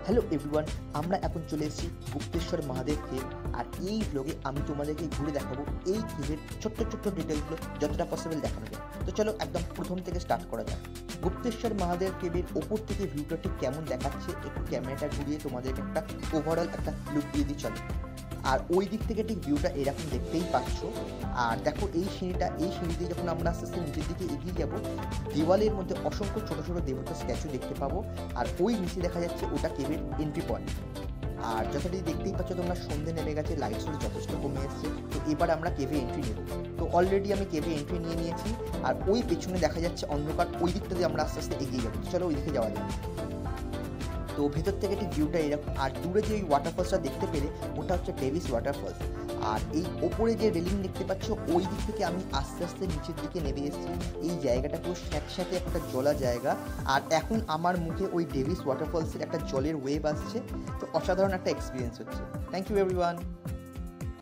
Hello everyone, আমরা এখন চলে এসেছি গুপ্তেশ্বর মহাদেব কেভ। আর এই ব্লগে আমি তোমাদেরকে ঘুরে দেখাবো এই কেভের ছোট্ট ছোট্ট ডিটেলসগুলো যতটা পসিবল দেখানো যায়। তো চলো একদম প্রথম থেকে স্টার্ট করা যাক। গুপ্তেশ্বর মহাদেব কেভের ওপর থেকে ভিউটা ঠিক কেমন দেখাচ্ছে একটু ক্যামেরাটা ঘুরিয়ে তোমাদেরকে একটা ওভারঅল একটা লুক দিয়ে দিই চলো। আর ওই দিক থেকে ঠিক ভিউটা এরকম দেখতেই পাচ্ছ। আর দেখো এই সিঁড়ি দিয়ে যখন আমরা আস্তে আস্তে নিচের দিকে এগিয়ে যাব, দেওয়ালের মধ্যে অসংখ্য ছোট ছোট দেবতার স্ট্যাচু দেখতে পাবো। আর ওই নিচে দেখা যাচ্ছে ওটা কেভের এন্ট্রি পয়েন্ট। আর যথারীতি দেখতেই পাচ্ছ তোমরা, সন্ধে নেমে গেছে, লাইট সোর্স যথেষ্ট কমে এসেছে। তো এবার আমরা কেভে এন্ট্রি নেব। তো অলরেডি আমি কেভে এন্ট্রি নিয়ে নিয়েছি। আর ওই পেছনে দেখা যাচ্ছে অন্ধকার, ওই দিকটা দিয়ে আমরা আস্তে আস্তে এগিয়ে যাবো। চলো ওই দিকে যাওয়া যাক। তো ভেতর থেকে ঠিক ভিউটা এরকম। আর দূরে যে ওই ওয়াটারফলসটা দেখতে পেলে ওটা হচ্ছে ডেভিস ওয়াটারফলস। আর এই ওপরে যে রেলিং দেখতে পাচ্ছ ওই দিক থেকে আমি আস্তে আস্তে নিচের দিকে নেমে এসেছি। এই জায়গাটা পুরো স্যাঁতস্যাঁতে একটা জলা জায়গা। আর এখন আমার মুখে ওই ডেভিস ওয়াটারফলসের একটা জলের ওয়েভ আসছে। তো অসাধারণ একটা এক্সপিরিয়েন্স হচ্ছে। Thank you everyone.